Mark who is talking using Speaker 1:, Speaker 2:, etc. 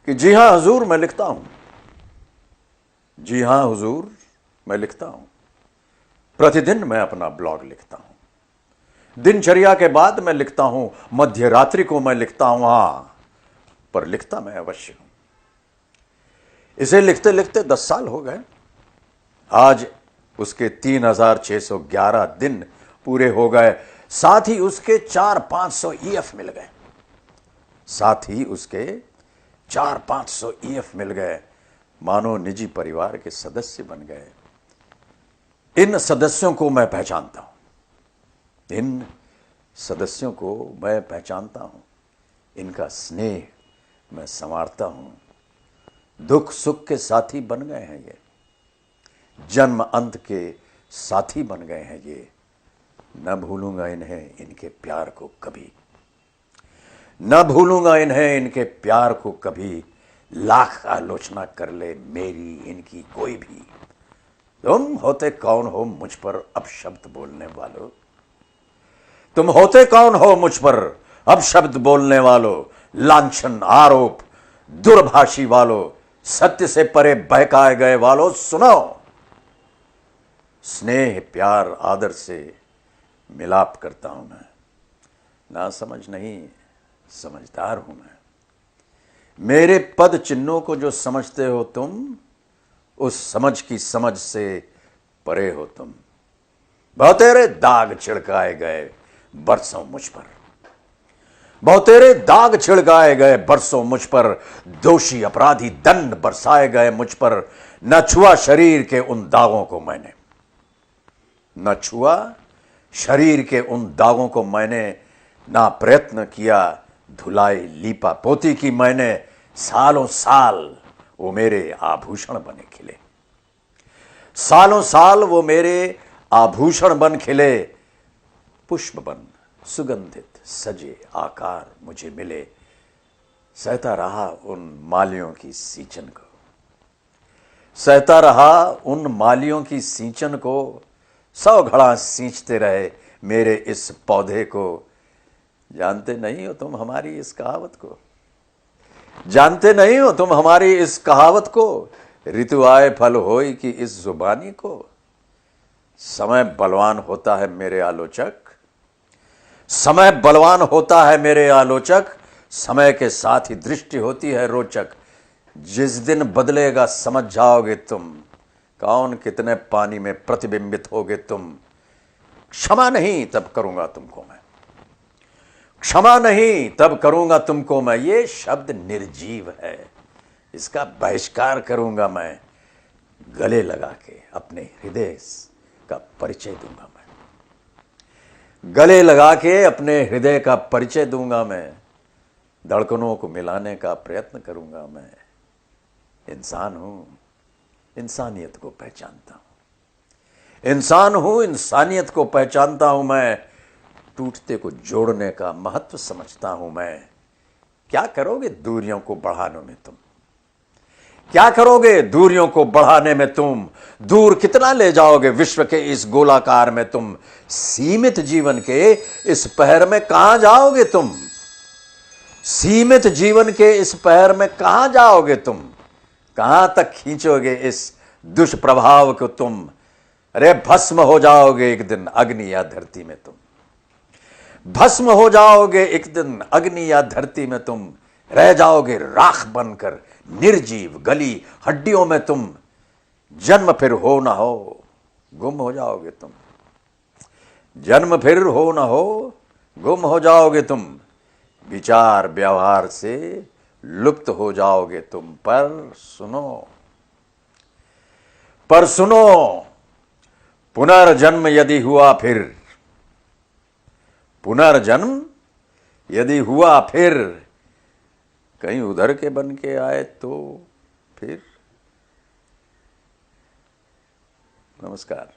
Speaker 1: कि जी हां हुजूर मैं लिखता हूं, जी हां हुजूर मैं लिखता हूं। प्रतिदिन मैं अपना ब्लॉग लिखता हूं, दिनचर्या के बाद मैं लिखता हूं, मध्य रात्रि को मैं लिखता हूं, हां, पर लिखता मैं अवश्य हूं। इसे लिखते लिखते 10 साल हो गए। आज उसके 3611 दिन पूरे हो गए। साथ ही उसके 400-500 ईएफ मिल गए, साथ ही उसके 400-500 ईएफ मिल गए, मानो निजी परिवार के सदस्य बन गए। इन सदस्यों को मैं पहचानता हूं, इन सदस्यों को मैं पहचानता हूं, इनका स्नेह मैं संवारता हूं। दुख सुख के साथी बन गए हैं ये, जन्म अंत के साथी बन गए हैं ये। न भूलूंगा इन्हें, इनके प्यार को कभी, न भूलूंगा इन्हें, इनके प्यार को कभी। लाख आलोचना कर ले मेरी इनकी कोई भी, तुम होते कौन हो मुझ पर अपशब्द बोलने वालों, तुम होते कौन हो मुझ पर अपशब्द बोलने वालों। लांछन आरोप दुर्भाषी वालों, सत्य से परे बहकाए गए वालों, सुनो। स्नेह प्यार आदर से मिलाप करता हूं मैं, ना समझ नहीं समझदार हूं मैं। मेरे पद चिन्हों को जो समझते हो तुम, उस समझ की समझ से परे हो तुम। बहुतेरे दाग छिड़काए गए बरसों मुझ पर, बहुतेरे दाग छिड़काए गए बरसों मुझ पर। दोषी अपराधी दंड बरसाए गए मुझ पर। न छुआ शरीर के उन दागों को मैंने, न छुआ शरीर के उन दागों को मैंने। ना प्रयत्न किया धुलाई लीपा पोती की मैंने। सालों साल वो मेरे आभूषण बने खिले, सालों साल वो मेरे आभूषण बन खिले। पुष्प बन सुगंधित सजे आकार मुझे मिले। सहता रहा उन मालियों की सींचन को, सहता रहा उन मालियों की सींचन को। 100 घड़ा सींचते रहे मेरे इस पौधे को। जानते नहीं हो तुम हमारी इस कहावत को, जानते नहीं हो तुम हमारी इस कहावत को। ऋतु आए फल होई कि इस जुबानी को। समय बलवान होता है मेरे आलोचक, समय बलवान होता है मेरे आलोचक। समय के साथ ही दृष्टि होती है रोचक। जिस दिन बदलेगा समझ जाओगे तुम, कौन कितने पानी में प्रतिबिंबित होगे तुम। क्षमा नहीं तब करूंगा तुमको मैं, क्षमा नहीं तब करूंगा तुमको मैं। ये शब्द निर्जीव है, इसका बहिष्कार करूंगा मैं। गले लगा के अपने हृदय का परिचय दूंगा मैं, गले लगा के अपने हृदय का परिचय दूंगा मैं। धड़कनों को मिलाने का प्रयत्न करूंगा मैं। इंसान हूं, इंसानियत को पहचानता हूं, इंसान हूं, इंसानियत को पहचानता हूं मैं। टूटते को जोड़ने का महत्व समझता हूं मैं। क्या करोगे दूरियों को बढ़ाने में तुम, क्या करोगे दूरियों को बढ़ाने में तुम। दूर कितना ले जाओगे विश्व के इस गोलाकार में तुम। सीमित जीवन के इस पहर में कहां जाओगे तुम, सीमित जीवन के इस पहर में कहां जाओगे तुम। कहां तक खींचोगे इस दुष्प्रभाव को तुम। अरे भस्म हो जाओगे एक दिन अग्नि या धरती में तुम, भस्म हो जाओगे एक दिन अग्नि या धरती में तुम। रह जाओगे राख बनकर निर्जीव गली हड्डियों में तुम। जन्म फिर हो ना हो गुम हो जाओगे तुम, जन्म फिर हो ना हो गुम हो जाओगे तुम। विचार व्यवहार से लुप्त हो जाओगे तुम। पर सुनो, पर सुनो, पुनर्जन्म यदि हुआ फिर, पुनर्जन्म यदि हुआ फिर, कहीं उधर के बन के आए तो फिर। नमस्कार।